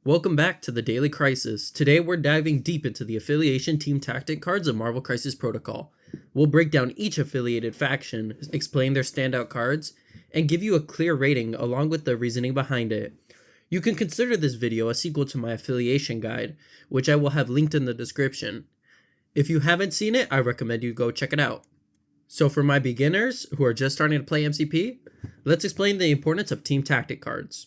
Welcome back to the Daily Crisis. Today we're diving deep into the affiliation team tactic cards of Marvel Crisis Protocol. We'll break down each affiliated faction, explain their standout cards, and give you a clear rating along with the reasoning behind it. You can consider this video a sequel to my affiliation guide, which I will have linked in the description. If you haven't seen it, I recommend you go check it out. So for my beginners who are just starting to play MCP, let's explain the importance of team tactic cards.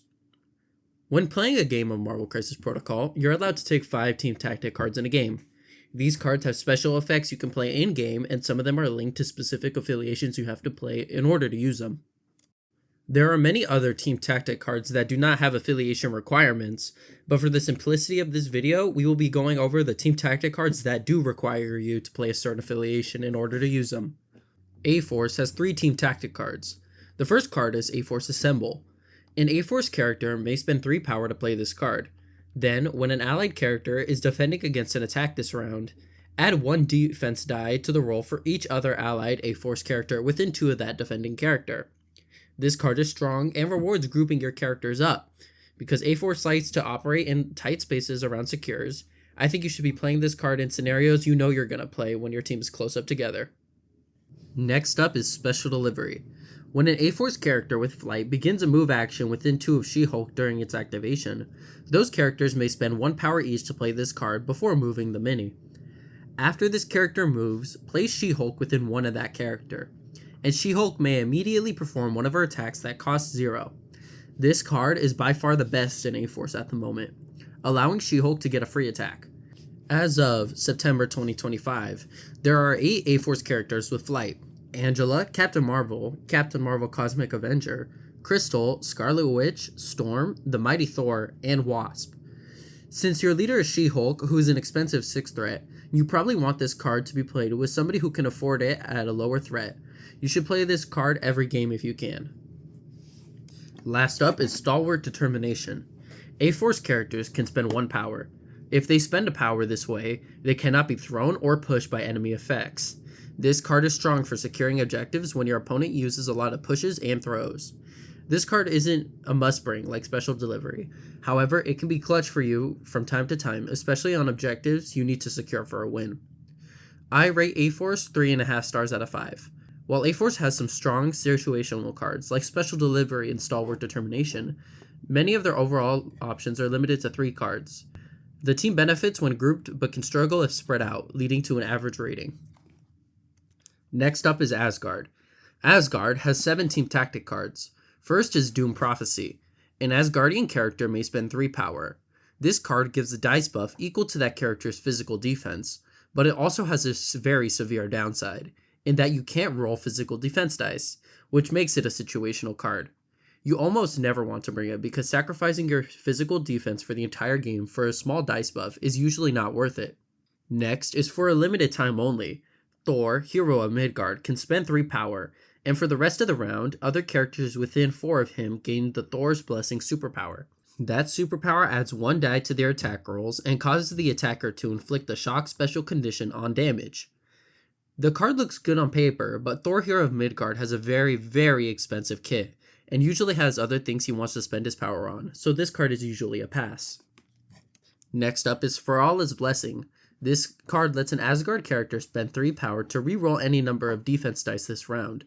When playing a game of Marvel Crisis Protocol, you're allowed to take 5 team tactic cards in a game. These cards have special effects you can play in-game, and some of them are linked to specific affiliations you have to play in order to use them. There are many other team tactic cards that do not have affiliation requirements, but for the simplicity of this video, we will be going over the team tactic cards that do require you to play a certain affiliation in order to use them. A-Force has 3 team tactic cards. The first card is A-Force Assemble. An A-Force character may spend 3 power to play this card. Then, when an allied character is defending against an attack this round, add 1 defense die to the roll for each other allied A-Force character within 2 of that defending character. This card is strong and rewards grouping your characters up. Because A-Force likes to operate in tight spaces around secures, I think you should be playing this card in scenarios you know you're going to play when your team is close up together. Next up is Special Delivery. When an A-Force character with flight begins a move action within 2 of She-Hulk during its activation, those characters may spend 1 power each to play this card before moving the mini. After this character moves, place She-Hulk within 1 of that character, and She-Hulk may immediately perform one of her attacks that costs 0. This card is by far the best in A-Force at the moment, allowing She-Hulk to get a free attack. As of September 2025, there are 8 A-Force characters with flight: Angela, Captain Marvel Cosmic Avenger, Crystal, Scarlet Witch, Storm, the Mighty Thor, and Wasp. Since your leader is She-Hulk, who is an expensive 6 threat, you probably want this card to be played with somebody who can afford it at a lower threat. You should play this card every game if you can. Last up is Stalwart Determination. A-Force characters can spend 1 power. If they spend a power this way, they cannot be thrown or pushed by enemy effects. This card is strong for securing objectives when your opponent uses a lot of pushes and throws. This card isn't a must-bring like Special Delivery. However, it can be clutch for you from time to time, especially on objectives you need to secure for a win. I rate A-Force 3.5 stars out of 5. While A-Force has some strong situational cards like Special Delivery and Stalwart Determination, many of their overall options are limited to 3 cards. The team benefits when grouped but can struggle if spread out, leading to an average rating. Next up is Asgard. Asgard has 7 team tactic cards. First is Doom Prophecy. An Asgardian character may spend 3 power. This card gives a dice buff equal to that character's physical defense, but it also has a very severe downside, in that you can't roll physical defense dice, which makes it a situational card. You almost never want to bring it because sacrificing your physical defense for the entire game for a small dice buff is usually not worth it. Next is for a limited time only. Thor, hero of Midgard, can spend 3 power, and for the rest of the round, other characters within 4 of him gain the Thor's Blessing superpower. That superpower adds 1 die to their attack rolls and causes the attacker to inflict a shock special condition on damage. The card looks good on paper, but Thor, hero of Midgard has a very, very expensive kit, and usually has other things he wants to spend his power on, so this card is usually a pass. Next up is For All Is Blessing. This card lets an Asgard character spend 3 power to reroll any number of defense dice this round.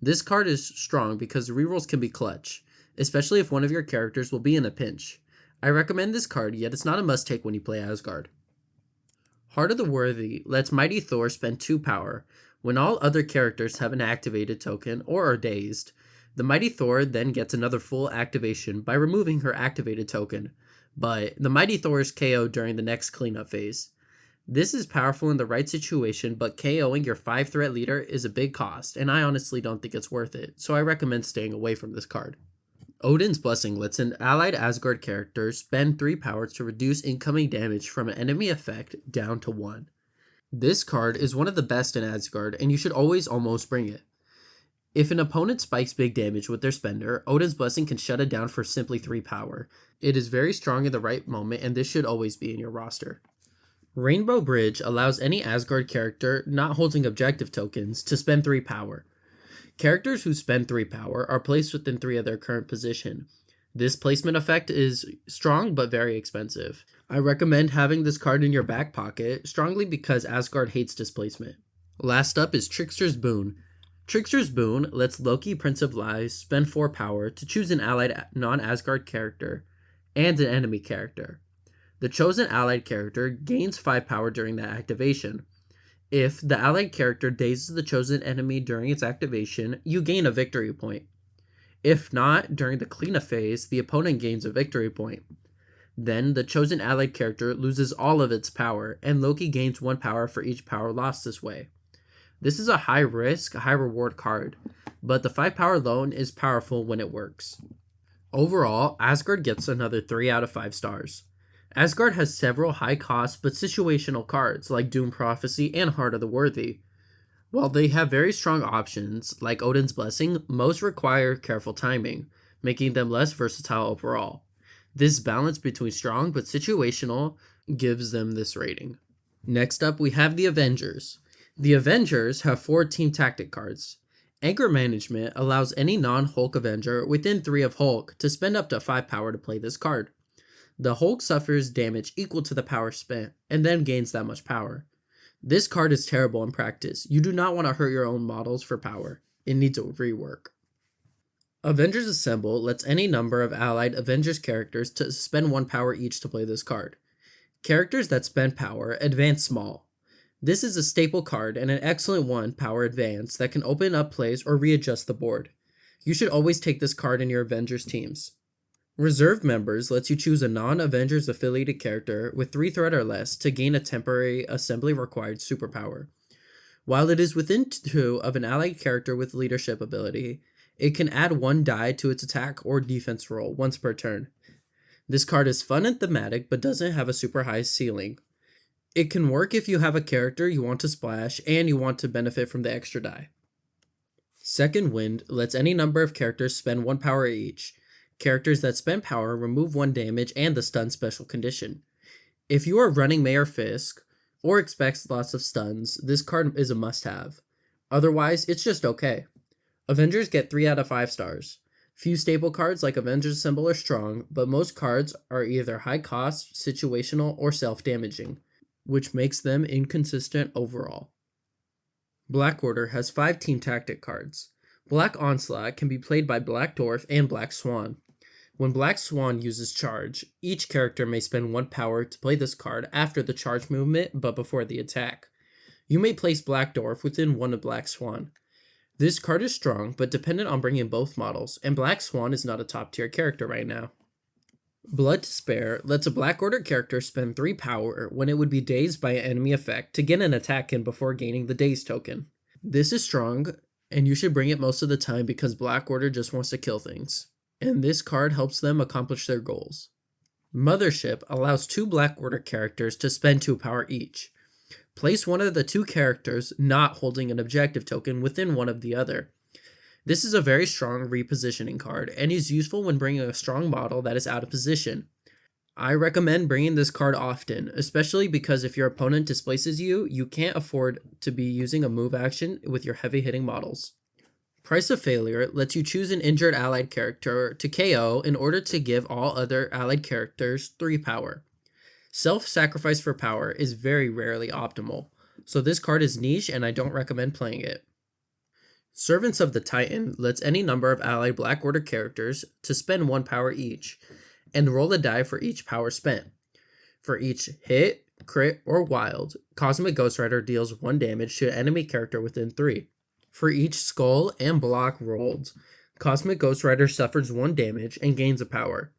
This card is strong because rerolls can be clutch, especially if one of your characters will be in a pinch. I recommend this card, yet it's not a must-take when you play Asgard. Heart of the Worthy lets Mighty Thor spend 2 power. When all other characters have an activated token or are dazed, the Mighty Thor then gets another full activation by removing her activated token, but the Mighty Thor is KO'd during the next cleanup phase. This is powerful in the right situation, but KOing your 5-threat leader is a big cost, and I honestly don't think it's worth it, so I recommend staying away from this card. Odin's Blessing lets an allied Asgard character spend 3 power to reduce incoming damage from an enemy effect down to 1. This card is one of the best in Asgard, and you should always almost bring it. If an opponent spikes big damage with their spender, Odin's Blessing can shut it down for simply 3 power. It is very strong in the right moment, and this should always be in your roster. Rainbow Bridge allows any Asgard character not holding objective tokens to spend 3 power. Characters who spend 3 power are placed within 3 of their current position. This placement effect is strong but very expensive. I recommend having this card in your back pocket strongly because Asgard hates displacement. Last up is Trickster's Boon. Trickster's Boon lets Loki, Prince of Lies, spend 4 power to choose an allied non-Asgard character and an enemy character. The chosen allied character gains 5 power during that activation. If the allied character dazes the chosen enemy during its activation, you gain a victory point. If not, during the cleanup phase, the opponent gains a victory point. Then, the chosen allied character loses all of its power, and Loki gains 1 power for each power lost this way. This is a high risk, high reward card, but the 5 power alone is powerful when it works. Overall, Asgard gets another 3 out of 5 stars. Asgard has several high cost but situational cards like Doom Prophecy and Heart of the Worthy. While they have very strong options, like Odin's Blessing, most require careful timing, making them less versatile overall. This balance between strong but situational gives them this rating. Next up, we have the Avengers. The Avengers have 4 team tactic cards. Anger Management allows any non-Hulk Avenger within 3 of Hulk to spend up to 5 power to play this card. The Hulk suffers damage equal to the power spent, and then gains that much power. This card is terrible in practice. You do not want to hurt your own models for power. It needs a rework. Avengers Assemble lets any number of allied Avengers characters to spend 1 power each to play this card. Characters that spend power advance small. This is a staple card and an excellent 1 power advance that can open up plays or readjust the board. You should always take this card in your Avengers teams. Reserved Members lets you choose a non-Avengers affiliated character with 3 threat or less to gain a temporary assembly required superpower. While it is within 2 of an allied character with leadership ability, it can add 1 die to its attack or defense roll once per turn. This card is fun and thematic but doesn't have a super high ceiling. It can work if you have a character you want to splash and you want to benefit from the extra die. Second Wind lets any number of characters spend 1 power each. Characters that spend power remove 1 damage and the stun special condition. If you are running Mayor Fisk or expects lots of stuns, this card is a must-have. Otherwise, it's just okay. Avengers get 3 out of 5 stars. Few staple cards like Avengers Assemble are strong, but most cards are either high cost, situational, or self-damaging, which makes them inconsistent overall. Black Order has 5 team tactic cards. Black Onslaught can be played by Black Dwarf and Black Swan. When Black Swan uses charge, each character may spend 1 power to play this card after the charge movement but before the attack. You may place Black Dwarf within 1 of Black Swan. This card is strong but dependent on bringing both models, and Black Swan is not a top tier character right now. Blood to Spare lets a Black Order character spend 3 power when it would be dazed by an enemy effect to get an attack in before gaining the daze token. This is strong, and you should bring it most of the time because Black Order just wants to kill things, and this card helps them accomplish their goals. Mothership allows 2 Black Order characters to spend 2 power each. Place one of the 2 characters not holding an objective token within one of the other. This is a very strong repositioning card and is useful when bringing a strong model that is out of position. I recommend bringing this card often, especially because if your opponent displaces you, you can't afford to be using a move action with your heavy hitting models. Price of Failure lets you choose an injured allied character to KO in order to give all other allied characters 3 power. Self-sacrifice for power is very rarely optimal, so this card is niche and I don't recommend playing it. Servants of the Titan lets any number of allied Black Order characters to spend 1 power each, and roll a die for each power spent. For each hit, crit, or wild, Cosmic Ghost Rider deals 1 damage to an enemy character within 3. For each skull and block rolled, Cosmic Ghost Rider suffers 1 damage and gains a power.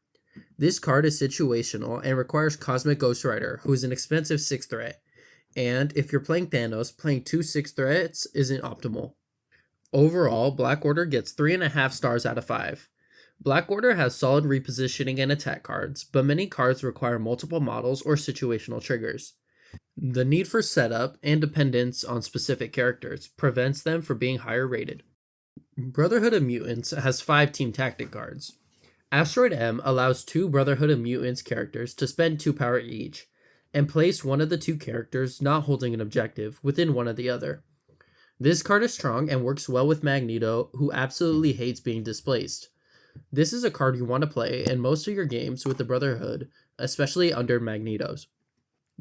This card is situational and requires Cosmic Ghost Rider, who is an expensive 6 threat, and if you're playing Thanos, playing 2 6 threats isn't optimal. Overall, Black Order gets 3.5 stars out of 5. Black Order has solid repositioning and attack cards, but many cards require multiple models or situational triggers. The need for setup and dependence on specific characters prevents them from being higher rated. Brotherhood of Mutants has 5 team tactic cards. Asteroid M allows 2 Brotherhood of Mutants characters to spend 2 power each, and place one of the 2 characters not holding an objective within one of the other. This card is strong and works well with Magneto, who absolutely hates being displaced. This is a card you want to play in most of your games with the Brotherhood, especially under Magneto's.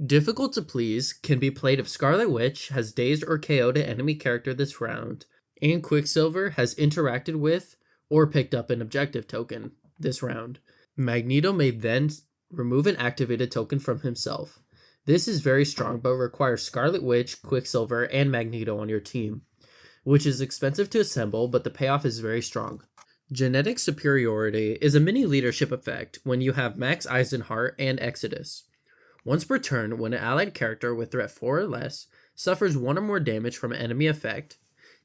Difficult to Please can be played if Scarlet Witch has dazed or KO'd an enemy character this round, and Quicksilver has interacted with or picked up an objective token this round. Magneto may then remove an activated token from himself. This is very strong but requires Scarlet Witch, Quicksilver, and Magneto on your team, which is expensive to assemble, but the payoff is very strong. Genetic Superiority is a mini leadership effect when you have Max Eisenhart and Exodus. Once per turn, when an allied character with threat 4 or less suffers 1 or more damage from an enemy effect,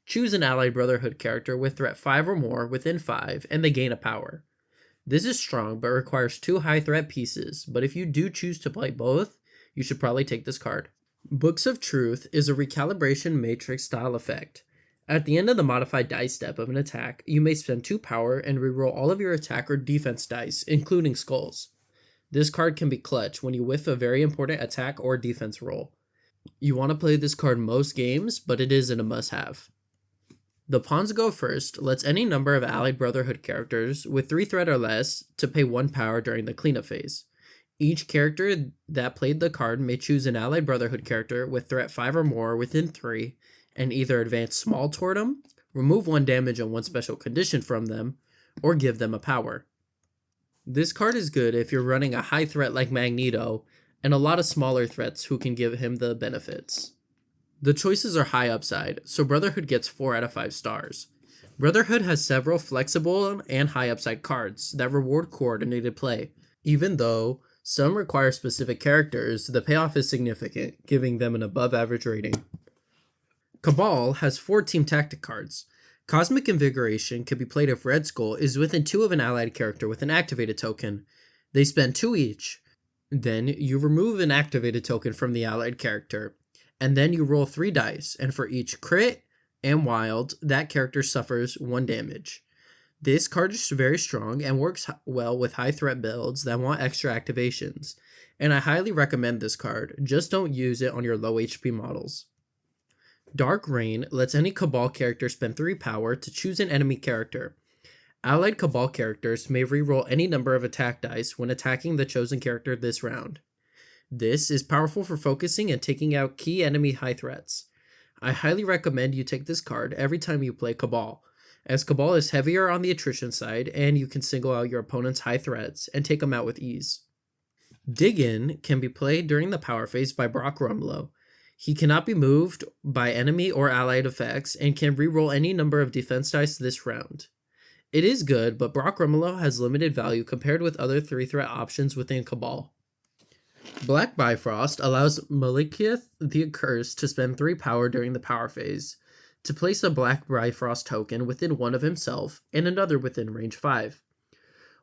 choose an allied Brotherhood character with threat 5 or more within 5 and they gain a power. This is strong but requires 2 high threat pieces, but if you do choose to play both, you should probably take this card. Books of Truth is a recalibration matrix style effect. At the end of the modified dice step of an attack, you may spend 2 power and reroll all of your attack or defense dice, including skulls. This card can be clutch when you whiff a very important attack or defense roll. You want to play this card most games, but it isn't a must-have. The Pawns Go First lets any number of allied Brotherhood characters with 3 threat or less to pay 1 power during the cleanup phase. Each character that played the card may choose an allied Brotherhood character with threat 5 or more within 3 and either advance small toward them, remove 1 damage and 1 special condition from them, or give them a power. This card is good if you're running a high threat like Magneto and a lot of smaller threats who can give him the benefits. The choices are high upside, so Brotherhood gets 4 out of 5 stars. Brotherhood has several flexible and high upside cards that reward coordinated play. Even though some require specific characters, the payoff is significant, giving them an above average rating. Cabal has 4 team tactic cards. Cosmic Invigoration can be played if Red Skull is within 2 of an allied character with an activated token. They spend 2 each. Then you remove an activated token from the allied character, and then you roll 3 dice, and for each crit and wild, that character suffers 1 damage. This card is very strong and works well with high threat builds that want extra activations, and I highly recommend this card, just don't use it on your low HP models. Dark Reign lets any Cabal character spend 3 power to choose an enemy character. Allied Cabal characters may reroll any number of attack dice when attacking the chosen character this round. This is powerful for focusing and taking out key enemy high threats. I highly recommend you take this card every time you play Cabal, as Cabal is heavier on the attrition side and you can single out your opponent's high threats and take them out with ease. Dig In can be played during the power phase by Brock Rumlow. He cannot be moved by enemy or allied effects and can reroll any number of defense dice this round. It is good, but Brock Rumlow has limited value compared with other 3-threat options within Cabal. Black Bifrost allows Malekith the Accursed to spend 3 power during the power phase to place a Black Bifrost token within 1 of himself and another within range 5.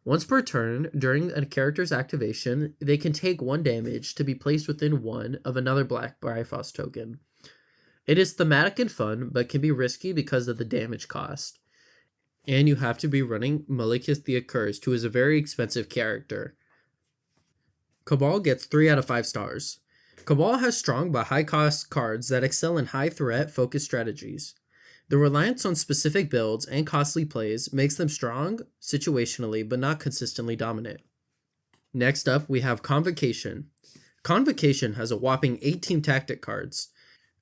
Once per turn, during a character's activation, they can take 1 damage to be placed within 1 of another Black Bifrost token. It is thematic and fun, but can be risky because of the damage cost. And you have to be running Malekith the Accursed, who is a very expensive character. Cabal gets 3 out of 5 stars. Cabal has strong but high cost cards that excel in high threat focused strategies. The reliance on specific builds and costly plays makes them strong situationally but not consistently dominant. Next up, we have Convocation. Convocation has a whopping 18 tactic cards.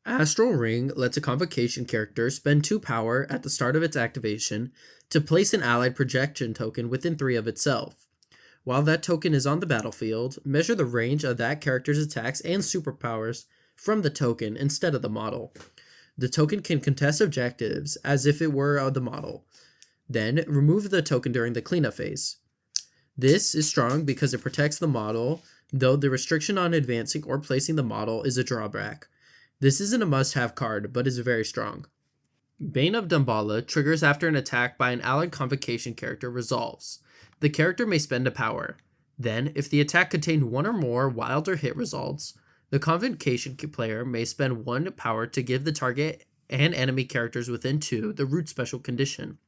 Astral Ring lets a Convocation character spend 2 power at the start of its activation to place an allied projection token within 3 of itself. While that token is on the battlefield, measure the range of that character's attacks and superpowers from the token instead of the model. The token can contest objectives as if it were the model. Then, remove the token during the cleanup phase. This is strong because it protects the model, though the restriction on advancing or placing the model is a drawback. This isn't a must-have card, but is very strong. Bane of Damballa triggers after an attack by an allied Convocation character resolves. The character may spend a power. Then, if the attack contained 1 or more wild or hit results, the Convocation player may spend 1 power to give the target and enemy characters within 2 the Root special condition.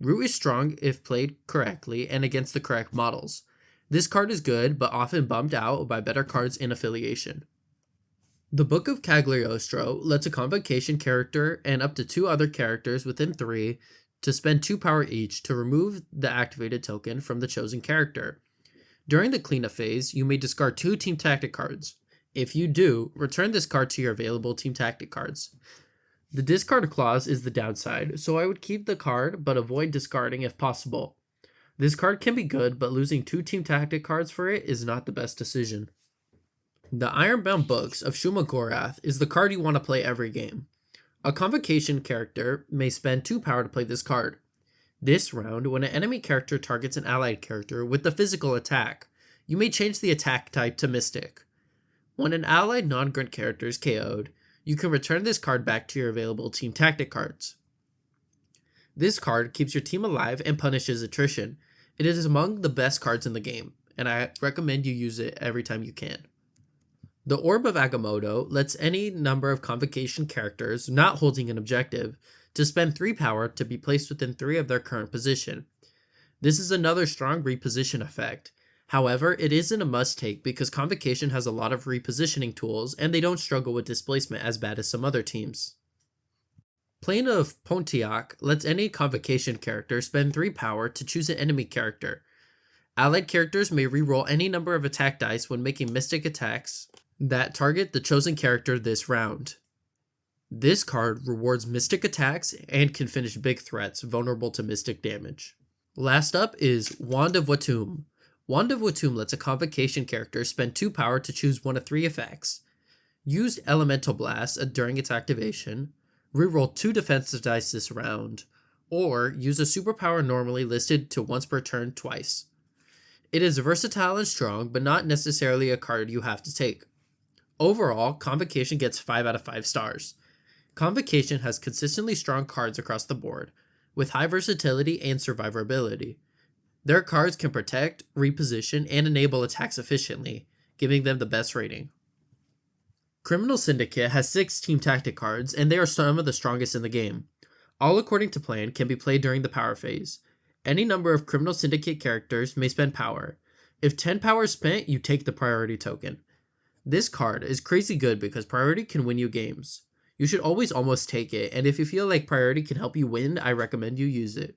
Root is strong if played correctly and against the correct models. This card is good, but often bumped out by better cards in affiliation. The Book of Cagliostro lets a Convocation character and up to 2 other characters within 3 to spend 2 power each to remove the activated token from the chosen character. During the cleanup phase, you may discard 2 Team Tactic cards. If you do, return this card to your available Team Tactic cards. The discard clause is the downside, so I would keep the card but avoid discarding if possible. This card can be good, but losing 2 Team Tactic cards for it is not the best decision. The Ironbound Books of Shuma Gorath is the card you want to play every game. A Convocation character may spend 2 power to play this card. This round, when an enemy character targets an allied character with the physical attack, you may change the attack type to Mystic. When an allied non-grunt character is KO'd, you can return this card back to your available Team Tactic cards. This card keeps your team alive and punishes attrition. It is among the best cards in the game, and I recommend you use it every time you can. The Orb of Agamotto lets any number of Convocation characters not holding an objective to spend 3 power to be placed within 3 of their current position. This is another strong reposition effect. However, it isn't a must-take because Convocation has a lot of repositioning tools and they don't struggle with displacement as bad as some other teams. Plane of Pontiac lets any Convocation character spend 3 power to choose an enemy character. Allied characters may reroll any number of attack dice when making mystic attacks that target the chosen character this round. This card rewards mystic attacks and can finish big threats vulnerable to mystic damage. Last up is Wand of Watum. Wand of Watum lets a Convocation character spend 2 power to choose one of 3 effects. Use Elemental Blast during its activation, reroll 2 defensive dice this round, or use a superpower normally listed to once per turn twice. It is versatile and strong, but not necessarily a card you have to take. Overall, Convocation gets 5 out of 5 stars. Convocation has consistently strong cards across the board, with high versatility and survivability. Their cards can protect, reposition, and enable attacks efficiently, giving them the best rating. Criminal Syndicate has 6 Team Tactic cards, and they are some of the strongest in the game. All according to plan can be played during the power phase. Any number of Criminal Syndicate characters may spend power. If 10 power is spent, you take the priority token. This card is crazy good because priority can win you games. You should always almost take it, and if you feel like priority can help you win, I recommend you use it.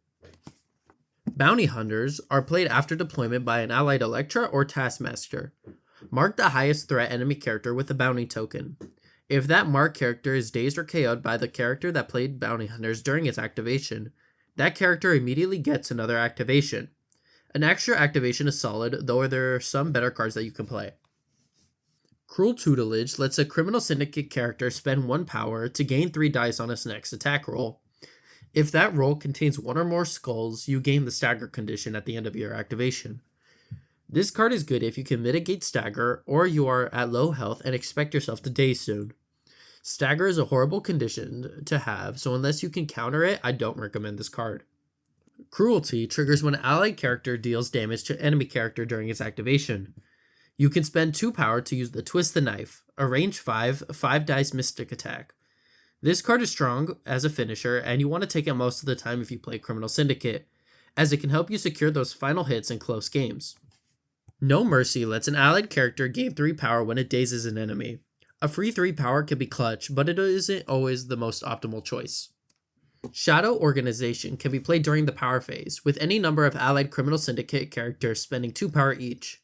Bounty Hunters are played after deployment by an allied Electra or Taskmaster. Mark the highest threat enemy character with a bounty token. If that marked character is dazed or KO'd by the character that played Bounty Hunters during its activation, that character immediately gets another activation. An extra activation is solid, though there are some better cards that you can play. Cruel Tutelage lets a Criminal Syndicate character spend 1 power to gain 3 dice on its next attack roll. If that roll contains 1 or more skulls, you gain the stagger condition at the end of your activation. This card is good if you can mitigate stagger or you are at low health and expect yourself to daze soon. Stagger is a horrible condition to have, so unless you can counter it, I don't recommend this card. Cruelty triggers when an allied character deals damage to an enemy character during its activation. You can spend 2 power to use the Twist the Knife, a range 5 dice mystic attack. This card is strong as a finisher, and you want to take it most of the time if you play Criminal Syndicate, as it can help you secure those final hits in close games. No Mercy lets an allied character gain 3 power when it dazes an enemy. A free 3 power can be clutch, but it isn't always the most optimal choice. Shadow Organization can be played during the power phase, with any number of allied Criminal Syndicate characters spending 2 power each.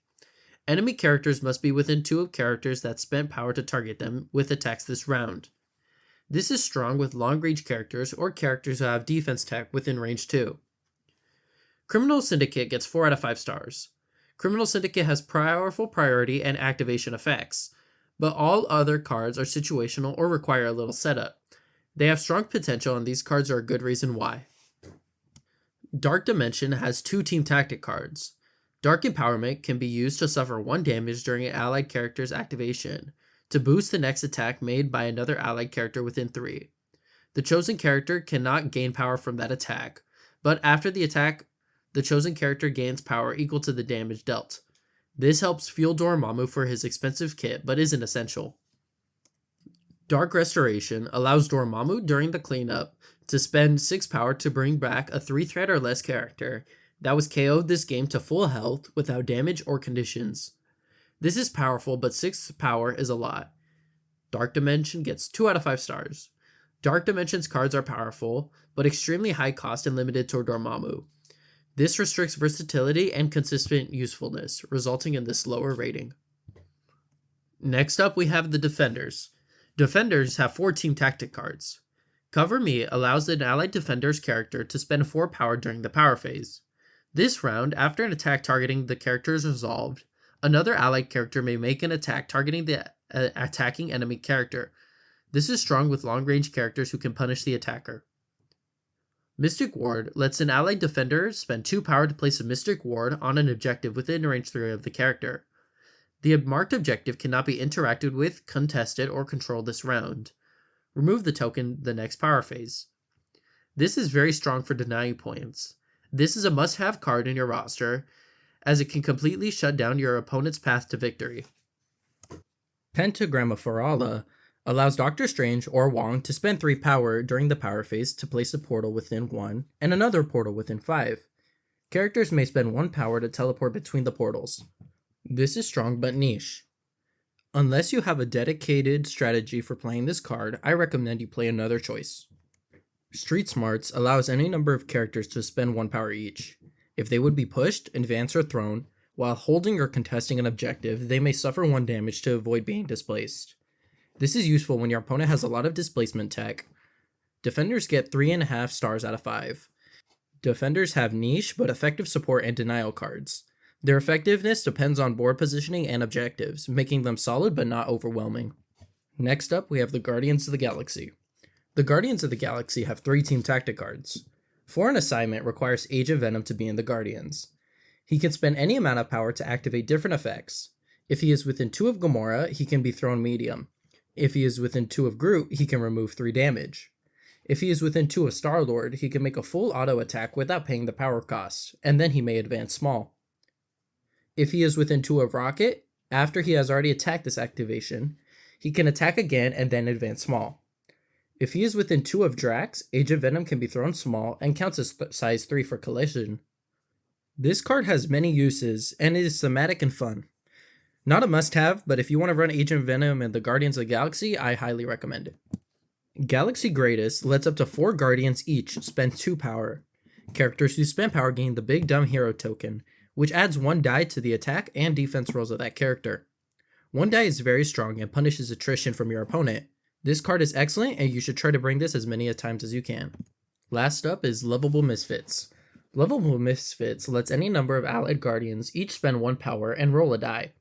Enemy characters must be within 2 of characters that spent power to target them with attacks this round. This is strong with long-range characters or characters who have defense tech within range 2. Criminal Syndicate gets 4 out of 5 stars. Criminal Syndicate has powerful priority and activation effects, but all other cards are situational or require a little setup. They have strong potential and these cards are a good reason why. Dark Dimension has 2 Team Tactic cards. Dark Empowerment can be used to suffer 1 damage during an allied character's activation, to boost the next attack made by another allied character within 3. The chosen character cannot gain power from that attack, but after the attack, the chosen character gains power equal to the damage dealt. This helps fuel Dormammu for his expensive kit, but isn't essential. Dark Restoration allows Dormammu during the cleanup to spend 6 power to bring back a 3 threat or less character that was KO'd this game to full health without damage or conditions. This is powerful, but 6 power is a lot. Dark Dimension gets 2 out of 5 stars. Dark Dimensions cards are powerful, but extremely high cost and limited to Dormammu. This restricts versatility and consistent usefulness, resulting in this lower rating. Next up, we have the Defenders. Defenders have 4 Team Tactic cards. Cover Me allows an allied defender's character to spend 4 power during the power phase. This round, after an attack targeting the character is resolved, another allied character may make an attack targeting the attacking enemy character. This is strong with long-range characters who can punish the attacker. Mystic Ward lets an allied defender spend 2 power to place a Mystic Ward on an objective within range 3 of the character. The marked objective cannot be interacted with, contested, or controlled this round. Remove the token the next power phase. This is very strong for denying points. This is a must-have card in your roster, as it can completely shut down your opponent's path to victory. Pentagram of Farala allows Doctor Strange or Wong to spend 3 power during the power phase to place a portal within 1 and another portal within 5. Characters may spend 1 power to teleport between the portals. This is strong but niche. Unless you have a dedicated strategy for playing this card, I recommend you play another choice. Street Smarts allows any number of characters to spend 1 power each. If they would be pushed, advanced, or thrown, while holding or contesting an objective, they may suffer 1 damage to avoid being displaced. This is useful when your opponent has a lot of displacement tech. Defenders get 3.5 stars out of 5. Defenders have niche but effective support and denial cards. Their effectiveness depends on board positioning and objectives, making them solid but not overwhelming. Next up, we have the Guardians of the Galaxy. The Guardians of the Galaxy have 3 Team Tactic cards. For an assignment requires Age of Venom to be in the Guardians. He can spend any amount of power to activate different effects. If he is within 2 of Gamora, he can be thrown medium. If he is within 2 of Groot, he can remove 3 damage. If he is within 2 of Star-Lord, he can make a full auto attack without paying the power cost, and then he may advance small. If he is within 2 of Rocket, after he has already attacked this activation, he can attack again and then advance small. If he is within 2 of Drax, Age of Venom can be thrown small and counts as size 3 for collision. This card has many uses, and it is thematic and fun. Not a must-have, but if you want to run Age of Venom and the Guardians of the Galaxy, I highly recommend it. Galaxy Greatest lets up to 4 Guardians each spend 2 power. Characters who spend power gain the Big Dumb Hero token, which adds 1 die to the attack and defense rolls of that character. 1 die is very strong and punishes attrition from your opponent. This card is excellent and you should try to bring this as many times as you can. Last up is Lovable Misfits. Lovable Misfits lets any number of allied guardians each spend 1 power and roll a die.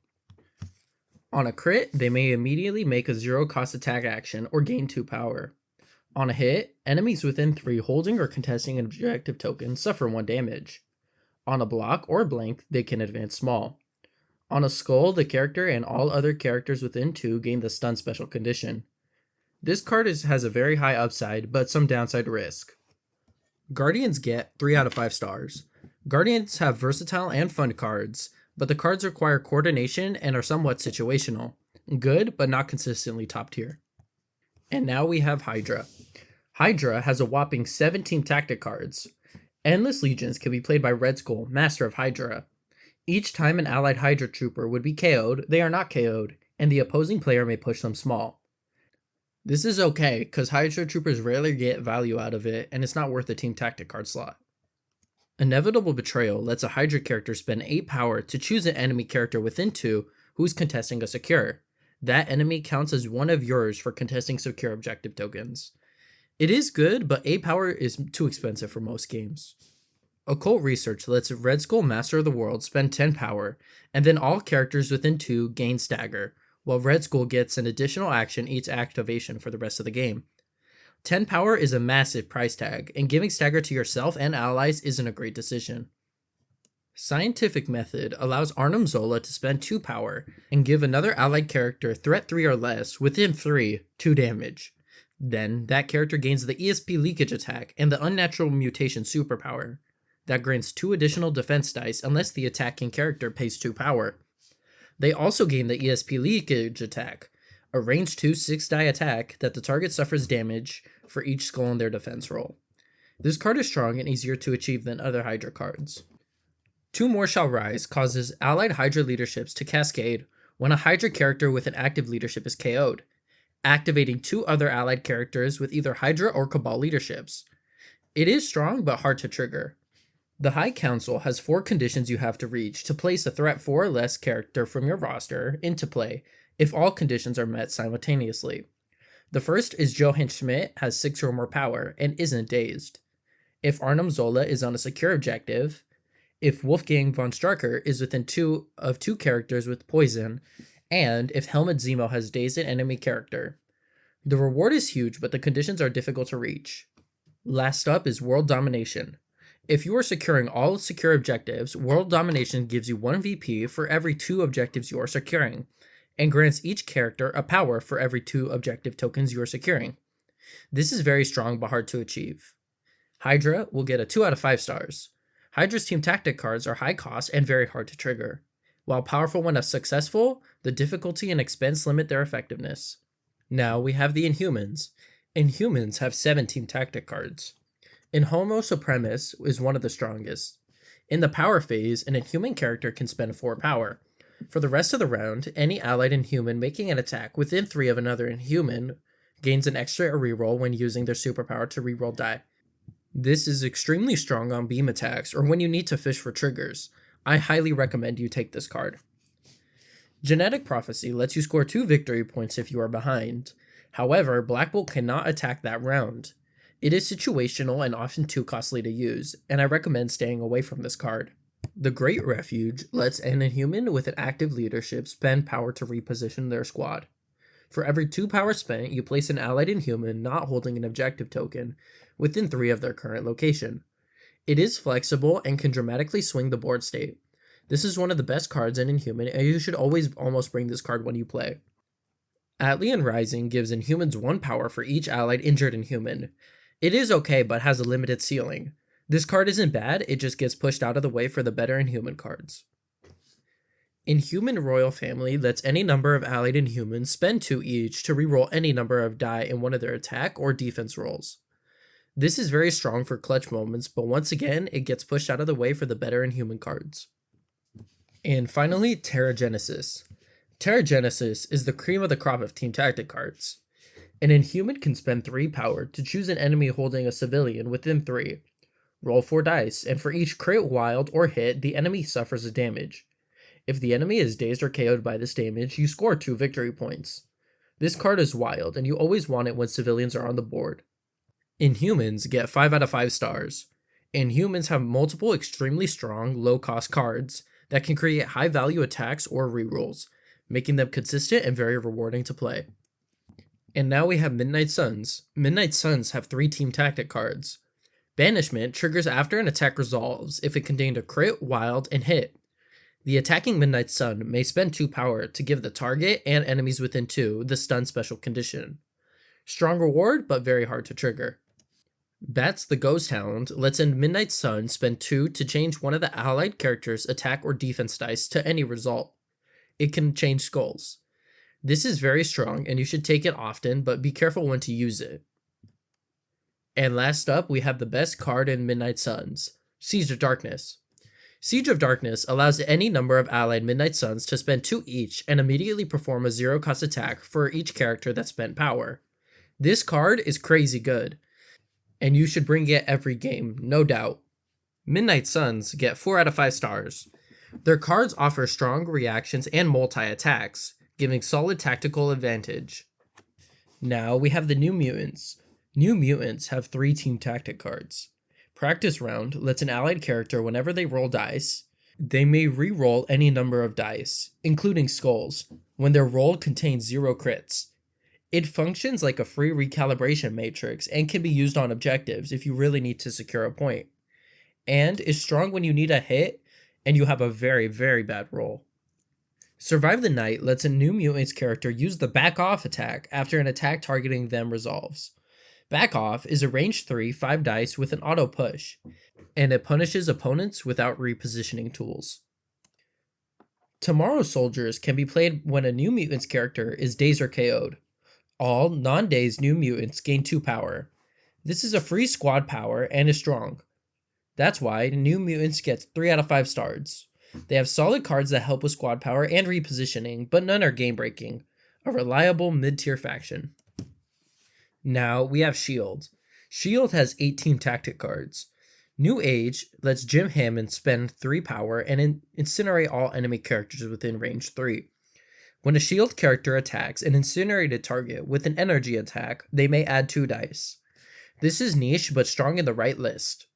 On a crit, they may immediately make a 0-cost attack action or gain 2 power. On a hit, enemies within 3 holding or contesting an objective token suffer 1 damage. On a block or blank, they can advance small. On a skull, the character and all other characters within 2 gain the stun special condition. This card has a very high upside, but some downside risk. Guardians get 3 out of 5 stars. Guardians have versatile and fun cards, but the cards require coordination and are somewhat situational. Good, but not consistently top tier. And now we have Hydra. Hydra has a whopping 17 tactic cards. Endless Legions can be played by Red Skull, Master of Hydra. Each time an allied Hydra trooper would be KO'd, they are not KO'd, and the opposing player may push them small. This is okay, because Hydra troopers rarely get value out of it, and it's not worth the team tactic card slot. Inevitable Betrayal lets a Hydra character spend 8 power to choose an enemy character within 2 who's contesting a secure. That enemy counts as one of yours for contesting secure objective tokens. It is good, but 8 power is too expensive for most games. Occult Research lets Red Skull Master of the World spend 10 power, and then all characters within 2 gain stagger, while Red Skull gets an additional action each activation for the rest of the game. 10 power is a massive price tag, and giving stagger to yourself and allies isn't a great decision. Scientific Method allows Arnim Zola to spend 2 power, and give another allied character threat 3 or less within 3, 2 damage. Then, that character gains the ESP leakage attack and the unnatural mutation superpower. That grants 2 additional defense dice unless the attacking character pays 2 power. They also gain the ESP leakage attack, a range 2 6-die attack that the target suffers damage for each skull in their defense roll. This card is strong and easier to achieve than other Hydra cards. Two More Shall Rise causes allied Hydra leaderships to cascade when a Hydra character with an active leadership is KO'd. activating 2 other allied characters with either Hydra or Cabal leaderships. It is strong but hard to trigger. The High Council has 4 conditions you have to reach to place a threat 4 or less character from your roster into play if all conditions are met simultaneously. The first is Johann Schmidt has 6 or more power and isn't dazed. If Arnim Zola is on a secure objective, if Wolfgang von Strucker is within 2 characters with poison, and if Helmut Zemo has dazed an enemy character. The reward is huge, but the conditions are difficult to reach. Last up is World Domination. If you are securing all secure objectives, World Domination gives you 1 VP for every 2 objectives you are securing, and grants each character a power for every 2 objective tokens you are securing. This is very strong but hard to achieve. Hydra will get a 2 out of 5 stars. Hydra's team tactic cards are high cost and very hard to trigger. While powerful when successful, the difficulty and expense limit their effectiveness. Now we have the Inhumans. Inhumans have 7 team tactic cards. Inhomo Supremus is one of the strongest. In the power phase, an Inhuman character can spend 4 power. For the rest of the round, any allied Inhuman making an attack within 3 of another Inhuman gains an extra reroll when using their superpower to reroll die. This is extremely strong on beam attacks or when you need to fish for triggers. I highly recommend you take this card. Genetic Prophecy lets you score 2 victory points if you are behind. However, Black Bolt cannot attack that round. It is situational and often too costly to use, and I recommend staying away from this card. The Great Refuge lets an Inhuman with an active leadership spend power to reposition their squad. For every 2 power spent, you place an allied Inhuman not holding an objective token within 3 of their current location. It is flexible and can dramatically swing the board state. This is one of the best cards in Inhuman, and you should always almost bring this card when you play. Atlian Rising gives Inhumans 1 power for each allied injured Inhuman. It is okay, but has a limited ceiling. This card isn't bad, it just gets pushed out of the way for the better Inhuman cards. Inhuman Royal Family lets any number of allied Inhumans spend 2 each to reroll any number of die in one of their attack or defense rolls. This is very strong for clutch moments, but once again, it gets pushed out of the way for the better Inhuman cards. And finally, Terragenesis. Terragenesis is the cream of the crop of team tactic cards. An Inhuman can spend 3 power to choose an enemy holding a civilian within 3. Roll 4 dice, and for each crit, wild, or hit, the enemy suffers a damage. If the enemy is dazed or KO'd by this damage, you score 2 victory points. This card is wild, and you always want it when civilians are on the board. Inhumans get 5 out of 5 stars. Inhumans have multiple extremely strong, low-cost cards that can create high-value attacks or rerolls, making them consistent and very rewarding to play. And now we have Midnight Suns. Midnight Suns have 3 team tactic cards. Banishment triggers after an attack resolves if it contained a crit, wild, and hit. The attacking Midnight Sun may spend 2 power to give the target and enemies within 2 the stun special condition. Strong reward, but very hard to trigger. Bats the Ghost Hound lets in Midnight Sun spend 2 to change one of the allied characters' attack or defense dice to any result. It can change skulls. This is very strong and you should take it often, but be careful when to use it. And last up, we have the best card in Midnight Suns, Siege of Darkness. Siege of Darkness allows any number of allied Midnight Suns to spend 2 each and immediately perform a 0-cost attack for each character that spent power. This card is crazy good, and you should bring it every game, no doubt. Midnight Suns get 4 out of 5 stars. Their cards offer strong reactions and multi-attacks, giving solid tactical advantage. Now we have the New Mutants. New Mutants have 3 team tactic cards. Practice Round lets an allied character, whenever they roll dice, they may re-roll any number of dice, including skulls, when their roll contains 0 crits. It functions like a free recalibration matrix and can be used on objectives if you really need to secure a point, and is strong when you need a hit and you have a very, very bad roll. Survive the Night lets a New Mutants character use the Back Off attack after an attack targeting them resolves. Back Off is a range 3 5 dice with an auto push, and it punishes opponents without repositioning tools. Tomorrow Soldiers can be played when a New Mutants character is dazed or KO'd. All non-dazed New Mutants gain 2 power. This is a free squad power and is strong. That's why New Mutants gets 3 out of 5 stars. They have solid cards that help with squad power and repositioning, but none are game-breaking. a reliable mid-tier faction. Now we have Shield. Shield has 18 tactic cards. New Age lets Jim Hammond spend 3 power and incinerate all enemy characters within range 3. When a Shield character attacks an incinerated target with an energy attack, they may add 2 dice. This is niche but strong in the right list.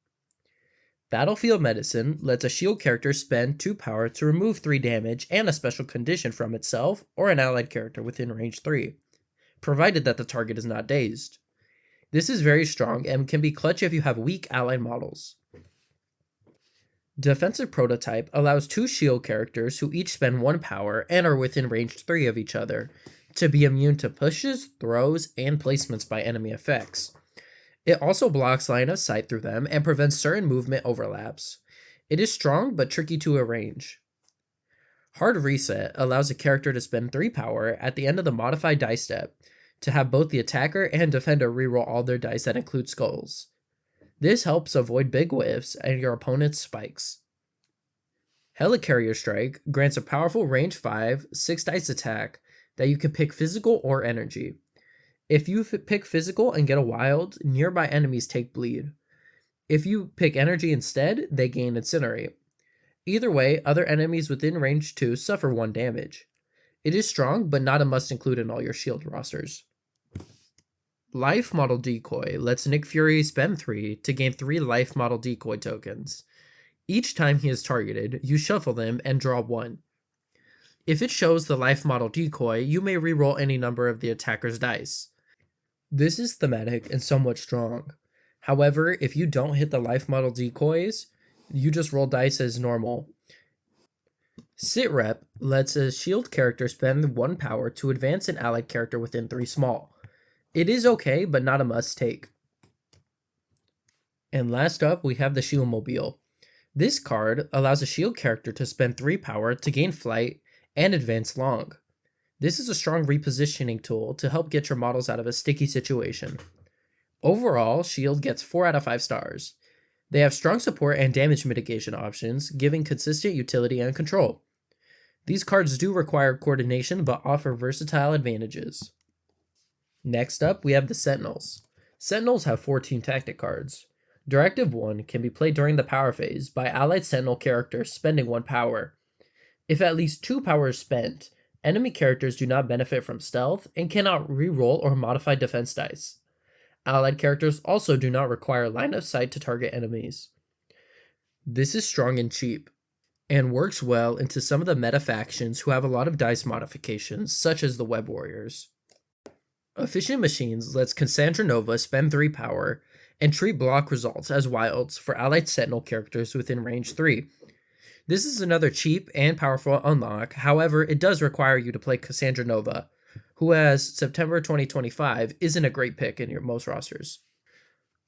Battlefield Medicine lets a Shield character spend 2 power to remove 3 damage and a special condition from itself or an allied character within range 3, provided that the target is not dazed. This is very strong and can be clutch if you have weak allied models. Defensive Prototype allows 2 Shield characters who each spend 1 power and are within range 3 of each other to be immune to pushes, throws, and placements by enemy effects. It also blocks line of sight through them and prevents certain movement overlaps. It is strong but tricky to arrange. Hard Reset allows a character to spend 3 power at the end of the modified dice step to have both the attacker and defender reroll all their dice that include skulls. This helps avoid big whiffs and your opponent's spikes. Helicarrier Strike grants a powerful range 5, 6 dice attack that you can pick physical or energy. If you pick physical and get a wild, nearby enemies take bleed. If you pick energy instead, they gain incinerate. Either way, other enemies within range 2 suffer 1 damage. It is strong, but not a must include in all your Shield rosters. Life Model Decoy lets Nick Fury spend 3 to gain 3 Life Model Decoy tokens. Each time he is targeted, you shuffle them and draw 1. If it shows the Life Model Decoy, you may reroll any number of the attacker's dice. This is thematic and somewhat strong. However, if you don't hit the Life Model Decoys, you just roll dice as normal. Sit Rep lets a Shield character spend 1 power to advance an allied character within 3 small. It is okay, but not a must take. And last up, we have the Shield Mobile. This card allows a Shield character to spend 3 power to gain flight and advance long. This is a strong repositioning tool to help get your models out of a sticky situation. Overall, Shield gets 4 out of 5 stars. They have strong support and damage mitigation options, giving consistent utility and control. These cards do require coordination but offer versatile advantages. Next up, we have the Sentinels. Sentinels have 14 tactic cards. Directive 1 can be played during the power phase by allied Sentinel characters spending 1 power. If at least 2 power is spent, enemy characters do not benefit from stealth and cannot reroll or modify defense dice. Allied characters also do not require line of sight to target enemies. This is strong and cheap, and works well into some of the meta factions who have a lot of dice modifications, such as the Web Warriors. Efficient Machines lets Cassandra Nova spend 3 power and treat block results as wilds for allied Sentinel characters within range 3. This is another cheap and powerful unlock, however, it does require you to play Cassandra Nova, who as September 2025 isn't a great pick in most rosters.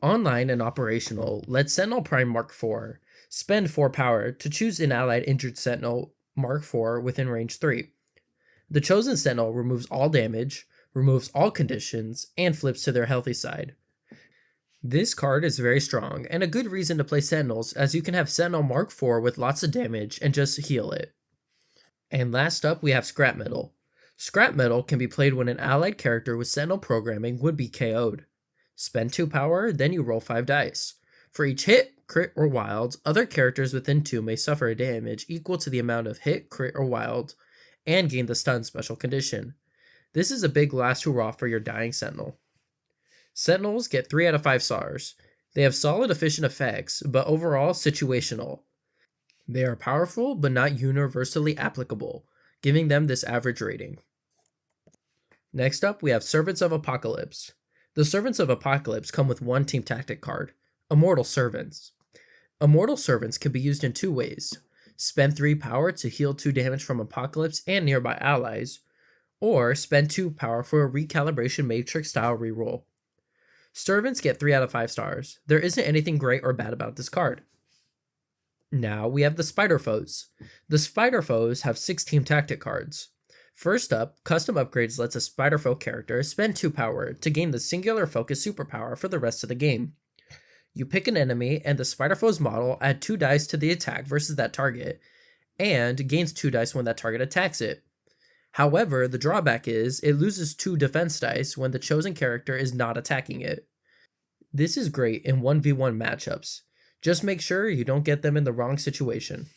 Online and Operational lets Sentinel Prime Mark IV spend 4 power to choose an allied injured Sentinel Mark IV within range 3. The chosen Sentinel removes all damage, removes all conditions, and flips to their healthy side. This card is very strong, and a good reason to play Sentinels, as you can have Sentinel Mark IV with lots of damage and just heal it. And last up, we have Scrap Metal. Scrap Metal can be played when an allied character with Sentinel programming would be KO'd. Spend 2 power, then you roll 5 dice. For each hit, crit, or wild, other characters within 2 may suffer a damage equal to the amount of hit, crit, or wild, and gain the stun special condition. This is a big last hurrah for your dying Sentinel. Sentinels get 3 out of 5 stars. They have solid efficient effects, but overall situational. They are powerful, but not universally applicable, giving them this average rating. Next up, we have Servants of Apocalypse. The Servants of Apocalypse come with 1 team tactic card, Immortal Servants. Immortal Servants can be used in 2 ways. Spend 3 power to heal 2 damage from Apocalypse and nearby allies, or spend 2 power for a Recalibration Matrix style reroll. Servants get 3 out of 5 stars. There isn't anything great or bad about this card. Now we have the Spider Foes. The Spider Foes have 6 team tactic cards. First up, Custom Upgrades lets a Spider Foe character spend 2 power to gain the Singular Focus superpower for the rest of the game. You pick an enemy, and the Spider Foe's model add 2 dice to the attack versus that target, and gains 2 dice when that target attacks it. However, the drawback is it loses 2 defense dice when the chosen character is not attacking it. This is great in 1v1 matchups. Just make sure you don't get them in the wrong situation.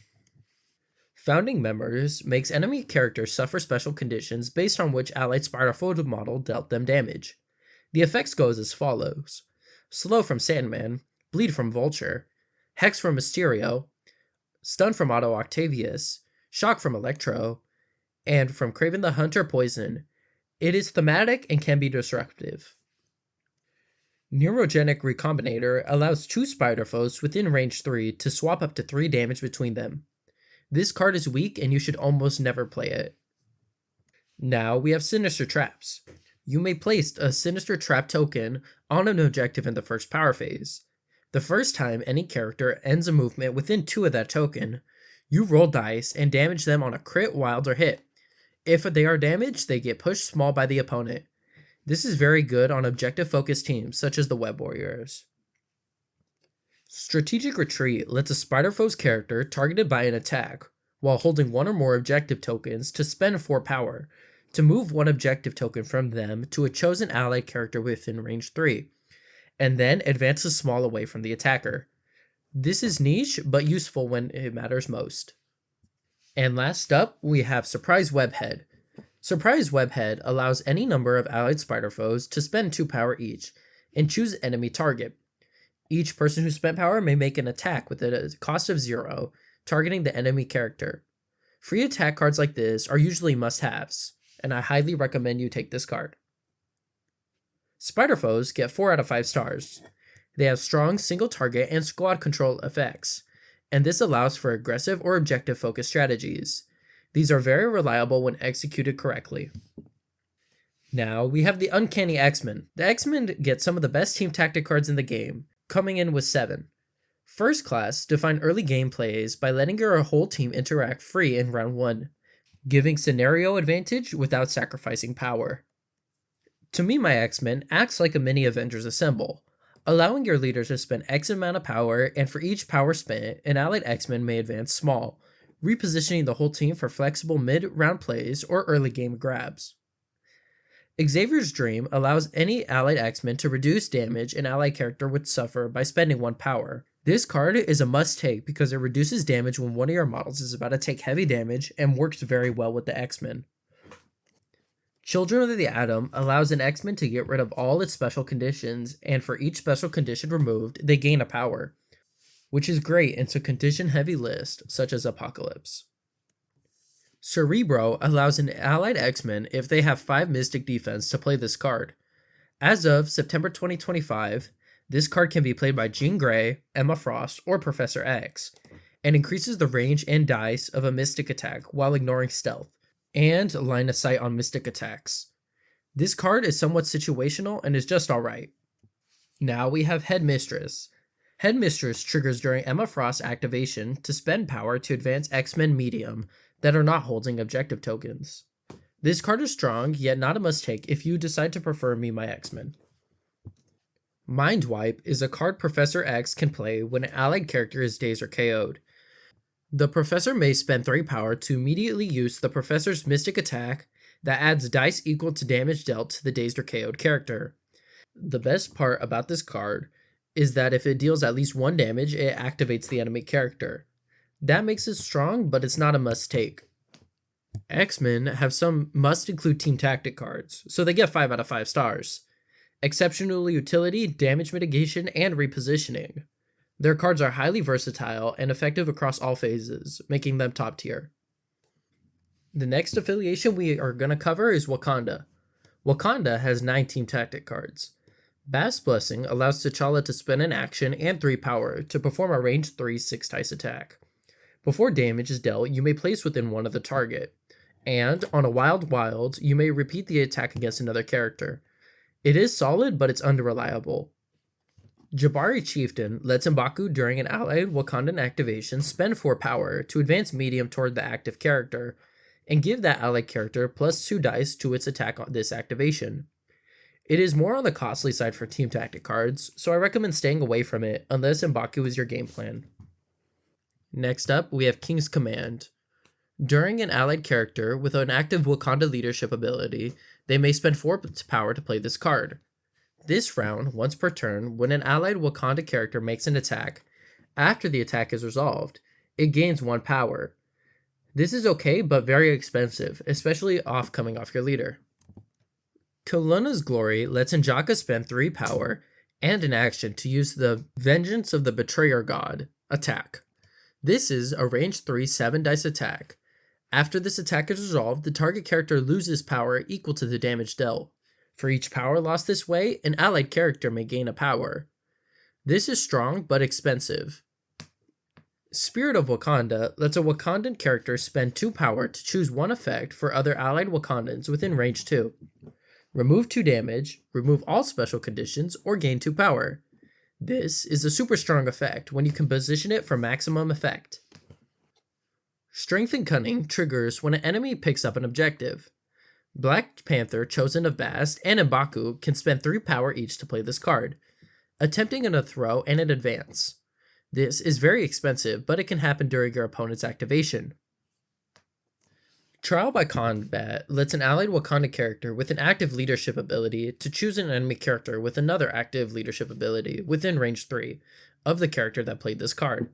Founding Members makes enemy characters suffer special conditions based on which allied Spider-Fold model dealt them damage. The effects goes as follows: Slow from Sandman, Bleed from Vulture, Hex from Mysterio, Stun from Otto Octavius, Shock from Electro, and from Kraven the Hunter Poison. It is thematic and can be disruptive. Neurogenic Recombinator allows 2 spider foes within range 3 to swap up to 3 damage between them. This card is weak and you should almost never play it. Now we have Sinister Traps. You may place a Sinister Trap token on an objective in the first power phase. The first time any character ends a movement within 2 of that token, you roll dice and damage them on a crit, wild, or hit. If they are damaged, they get pushed small by the opponent. This is very good on objective-focused teams such as the Web Warriors. Strategic Retreat lets a Spider-Foe's character targeted by an attack, while holding 1 or more objective tokens, to spend 4 power, to move 1 objective token from them to a chosen allied character within range 3, and then advances small away from the attacker. This is niche, but useful when it matters most. And last up, we have Surprise Webhead. Surprise Webhead allows any number of allied Spider-Foes to spend 2 power each, and choose enemy target. Each person who spent power may make an attack with a cost of 0, targeting the enemy character. Free attack cards like this are usually must-haves, and I highly recommend you take this card. Spider-Foes get 4 out of 5 stars. They have strong single target and squad control effects, and this allows for aggressive or objective-focused strategies. These are very reliable when executed correctly. Now, we have the Uncanny X-Men. The X-Men get some of the best team tactic cards in the game, coming in with 7. First Class define early game plays by letting your whole team interact free in round 1, giving scenario advantage without sacrificing power. To me, my X-Men acts like a mini Avengers Assemble, allowing your leaders to spend X amount of power, and for each power spent, an allied X-Men may advance small, repositioning the whole team for flexible mid-round plays or early game grabs. Xavier's Dream allows any allied X-Men to reduce damage an allied character would suffer by spending 1 power. This card is a must-take because it reduces damage when one of your models is about to take heavy damage and works very well with the X-Men. Children of the Atom allows an X-Men to get rid of all its special conditions, and for each special condition removed, they gain a power, which is great in a condition-heavy list such as Apocalypse. Cerebro allows an allied X-Men, if they have 5 Mystic defense, to play this card. As of September 2025, this card can be played by Jean Grey, Emma Frost, or Professor X, and increases the range and dice of a Mystic attack while ignoring stealth, and line of sight on Mystic attacks. This card is somewhat situational and is just alright. Now we have Headmistress. Headmistress triggers during Emma Frost's activation to spend power to advance X-Men Medium that are not holding objective tokens. This card is strong, yet not a must-take if you decide to prefer Me My X-Men. Mind Wipe is a card Professor X can play when an allied character is dazed or KO'd. The Professor may spend 3 power to immediately use the Professor's Mystic attack that adds dice equal to damage dealt to the dazed or KO'd character. The best part about this card is that if it deals at least 1 damage, it activates the enemy character. That makes it strong, but it's not a must-take. X-Men have some must-include team tactic cards, so they get 5 out of 5 stars. Exceptional utility, damage mitigation, and repositioning. Their cards are highly versatile and effective across all phases, making them top tier. The next affiliation we are going to cover is Wakanda. Wakanda has 9 team tactic cards. Bass Blessing allows T'Challa to spend an action and 3 power to perform a range 3 6-dice attack. Before damage is dealt, you may place within 1 of the target, and on a wild, you may repeat the attack against another character. It is solid, but it's unreliable. Jabari Chieftain lets M'Baku during an allied Wakandan activation spend 4 power to advance medium toward the active character, and give that allied character plus 2 dice to its attack on this activation. It is more on the costly side for team tactic cards, so I recommend staying away from it unless M'Baku is your game plan. Next up, we have King's Command. During an allied character with an active Wakanda leadership ability, they may spend 4 power to play this card. This round, once per turn, when an allied Wakanda character makes an attack, after the attack is resolved, it gains 1 power. This is okay, but very expensive, especially coming off your leader. Kaluna's Glory lets N'Jaka spend 3 power and an action to use the Vengeance of the Betrayer God attack. This is a range 3 7 dice attack. After this attack is resolved, the target character loses power equal to the damage dealt. For each power lost this way, an allied character may gain a power. This is strong but expensive. Spirit of Wakanda lets a Wakandan character spend 2 power to choose 1 effect for other allied Wakandans within range 2. Remove 2 damage, remove all special conditions, or gain 2 power. This is a super strong effect when you can position it for maximum effect. Strength and Cunning triggers when an enemy picks up an objective. Black Panther, Chosen of Bast, and M'Baku can spend 3 power each to play this card, attempting a throw and an advance. This is very expensive, but it can happen during your opponent's activation. Trial by Combat lets an allied Wakanda character with an active leadership ability to choose an enemy character with another active leadership ability within range 3 of the character that played this card.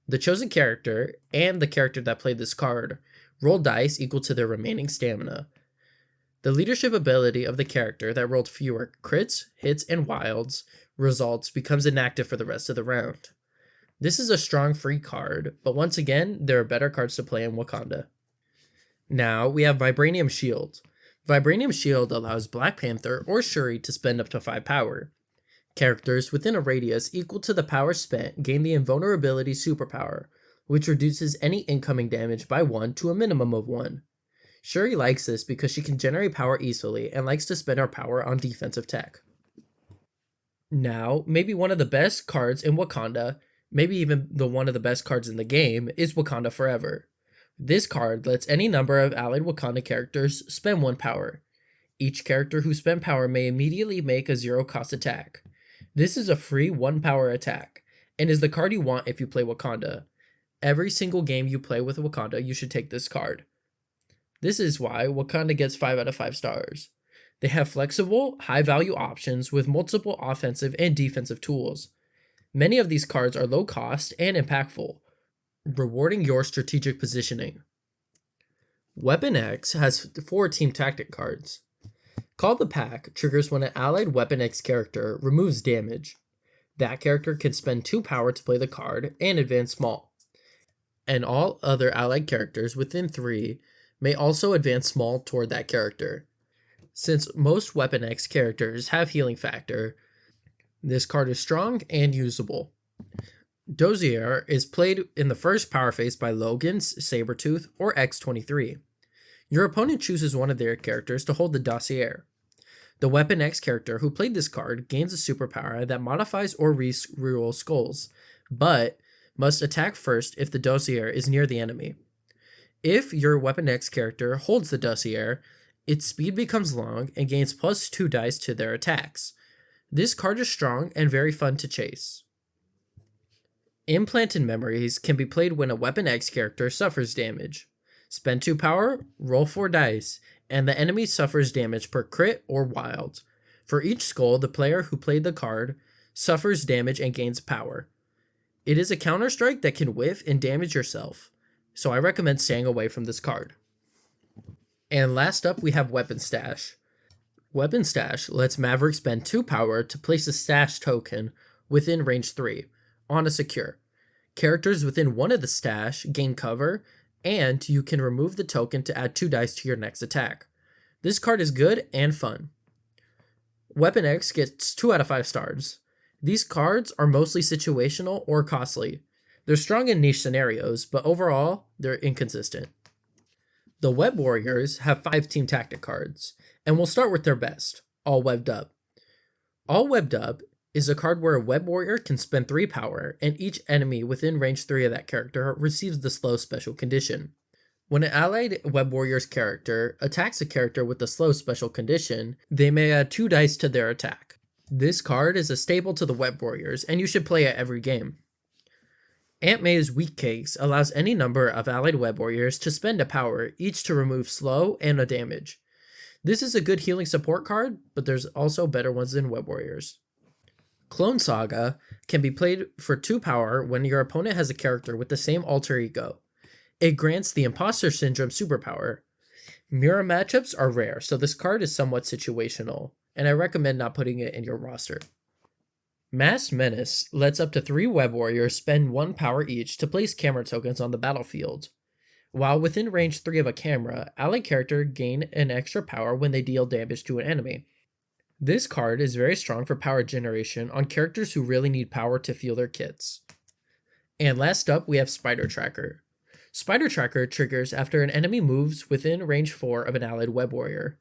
The chosen character and the character that played this card roll dice equal to their remaining stamina. The leadership ability of the character that rolled fewer crits, hits, and wilds results becomes inactive for the rest of the round. This is a strong free card, but once again, there are better cards to play in Wakanda. Now, we have Vibranium Shield. Vibranium Shield allows Black Panther or Shuri to spend up to 5 power. Characters within a radius equal to the power spent gain the Invulnerability superpower, which reduces any incoming damage by 1 to a minimum of 1. Shuri likes this because she can generate power easily and likes to spend her power on defensive tech. Now, maybe one of the best cards in Wakanda, maybe even one of the best cards in the game, is Wakanda Forever. This card lets any number of allied Wakanda characters spend 1 power. Each character who spent power may immediately make a 0-cost attack. This is a free 1 power attack, and is the card you want if you play Wakanda. Every single game you play with Wakanda, you should take this card. This is why Wakanda gets 5 out of 5 stars. They have flexible, high-value options with multiple offensive and defensive tools. Many of these cards are low cost and impactful, rewarding your strategic positioning. Weapon X has 4 team tactic cards. Call the Pack triggers when an allied Weapon X character removes damage. That character can spend 2 power to play the card and advance small. And all other allied characters within 3 may also advance small toward that character. Since most Weapon X characters have healing factor, this card is strong and usable. Dozier is played in the first power phase by Logan's, Sabretooth, or X-23. Your opponent chooses one of their characters to hold the Dossier. The Weapon X character who played this card gains a superpower that modifies or rerolls skulls, but must attack first if the Dossier is near the enemy. If your Weapon X character holds the Dossier, its speed becomes long and gains +2 dice to their attacks. This card is strong and very fun to chase. Implanted Memories can be played when a Weapon X character suffers damage. Spend 2 power, roll 4 dice, and the enemy suffers damage per crit or wild. For each skull, the player who played the card suffers damage and gains power. It is a counter-strike that can whiff and damage yourself, so I recommend staying away from this card. And last up, we have Weapon Stash. Weapon Stash lets Maverick spend 2 power to place a stash token within range 3 on a secure. Characters within one of the stash gain cover, and you can remove the token to add 2 dice to your next attack. This card is good and fun. Weapon X gets 2 out of 5 stars. These cards are mostly situational or costly. They're strong in niche scenarios, but overall, they're inconsistent. The Web Warriors have 5 team tactic cards, and we'll start with their best, All Webbed Up. All Webbed Up is a card where a Web Warrior can spend 3 power, and each enemy within range 3 of that character receives the slow special condition. When an allied Web Warrior's character attacks a character with the slow special condition, they may add 2 dice to their attack. This card is a staple to the Web Warriors, and you should play it every game. Aunt May's Weak Cakes allows any number of allied web warriors to spend a power, each to remove slow and a damage. This is a good healing support card, but there's also better ones than web warriors. Clone Saga can be played for 2 power when your opponent has a character with the same alter ego. It grants the Imposter Syndrome superpower. Mirror matchups are rare, so this card is somewhat situational, and I recommend not putting it in your roster. Mass Menace lets up to 3 web warriors spend 1 power each to place camera tokens on the battlefield. While within range 3 of a camera, allied character gain an extra power when they deal damage to an enemy. This card is very strong for power generation on characters who really need power to fuel their kits. And last up, we have Spider Tracker. Spider Tracker triggers after an enemy moves within range 4 of an allied web warrior.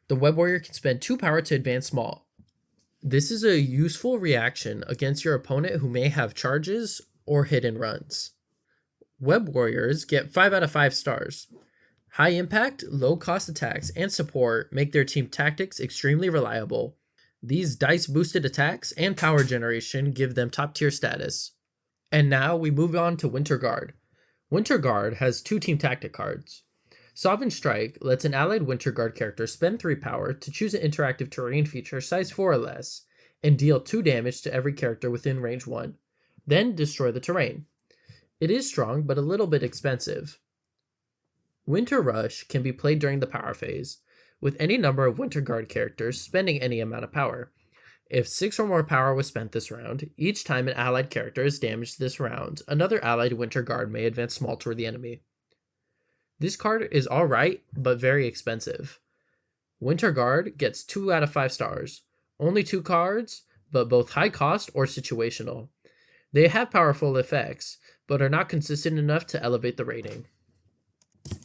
The web warrior can spend 2 power to advance small. This is a useful reaction against your opponent who may have charges or hidden runs. Web warriors get 5 out of 5 stars. High impact, low cost attacks, and support make their team tactics extremely reliable. These dice boosted attacks and power generation give them top tier status. And now we move on to Winter Guard. Winter Guard has 2 team tactic cards. Sovereign Strike lets an allied Winter Guard character spend 3 power to choose an interactive terrain feature size 4 or less, and deal 2 damage to every character within range 1. Then destroy the terrain. It is strong, but a little bit expensive. Winter Rush can be played during the power phase, with any number of Winter Guard characters spending any amount of power. If 6 or more power was spent this round, each time an allied character is damaged this round, another allied Winter Guard may advance small toward the enemy. This card is alright, but very expensive. Winter Guard gets 2 out of 5 stars. Only 2 cards, but both high cost or situational. They have powerful effects, but are not consistent enough to elevate the rating.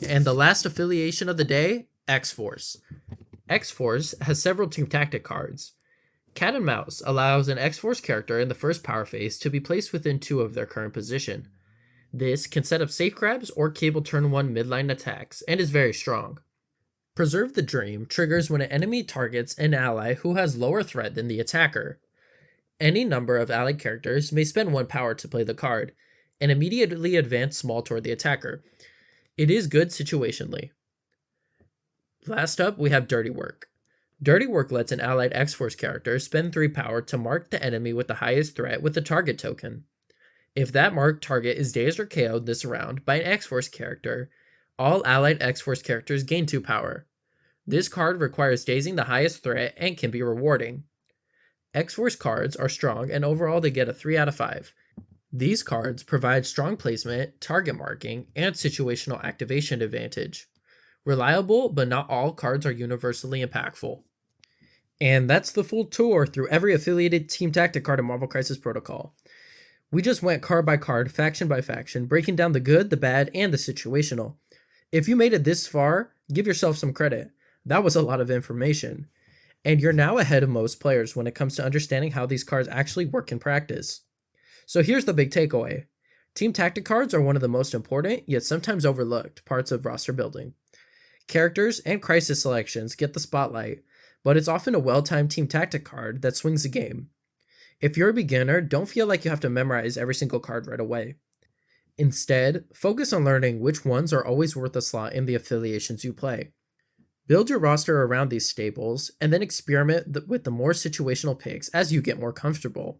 And the last affiliation of the day, X-Force. X-Force has several team tactic cards. Cat and Mouse allows an X-Force character in the first power phase to be placed within 2 of their current position. This can set up safe grabs or cable turn 1 midline attacks, and is very strong. Preserve the Dream triggers when an enemy targets an ally who has lower threat than the attacker. Any number of allied characters may spend 1 power to play the card, and immediately advance small toward the attacker. It is good situationally. Last up, we have Dirty Work. Dirty Work lets an allied X-Force character spend 3 power to mark the enemy with the highest threat with the target token. If that marked target is dazed or KO'd this round by an X-Force character, all allied X-Force characters gain 2 power. This card requires dazing the highest threat and can be rewarding. X-Force cards are strong, and overall they get a 3 out of 5. These cards provide strong placement, target marking, and situational activation advantage. Reliable, but not all cards are universally impactful. And that's the full tour through every affiliated team tactic card in Marvel Crisis Protocol. We just went card by card, faction by faction, breaking down the good, the bad, and the situational. If you made it this far, give yourself some credit. That was a lot of information. And you're now ahead of most players when it comes to understanding how these cards actually work in practice. So here's the big takeaway. Team tactic cards are one of the most important, yet sometimes overlooked, parts of roster building. Characters and crisis selections get the spotlight, but it's often a well-timed team tactic card that swings the game. If you're a beginner, don't feel like you have to memorize every single card right away. Instead, focus on learning which ones are always worth a slot in the affiliations you play. Build your roster around these staples, and then experiment with the more situational picks as you get more comfortable.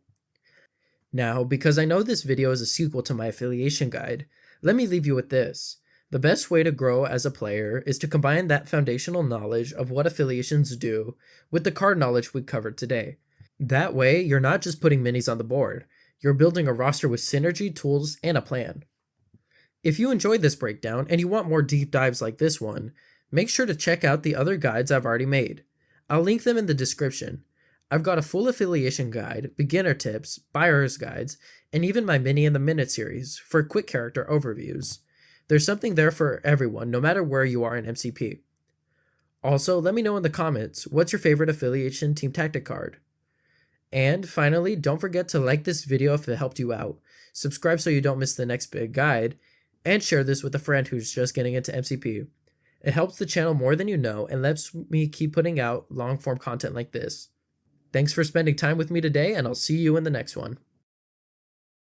Now, because I know this video is a sequel to my affiliation guide, let me leave you with this. The best way to grow as a player is to combine that foundational knowledge of what affiliations do with the card knowledge we covered today. That way, you're not just putting minis on the board, you're building a roster with synergy, tools, and a plan. If you enjoyed this breakdown and you want more deep dives like this one, make sure to check out the other guides I've already made. I'll link them in the description. I've got a full affiliation guide, beginner tips, buyer's guides, and even my Mini in the Minute series for quick character overviews. There's something there for everyone, no matter where you are in MCP. Also, let me know in the comments, what's your favorite affiliation team tactic card? And finally, don't forget to like this video if it helped you out, subscribe so you don't miss the next big guide, and share this with a friend who's just getting into MCP. It helps the channel more than you know and lets me keep putting out long-form content like this. Thanks for spending time with me today, and I'll see you in the next one.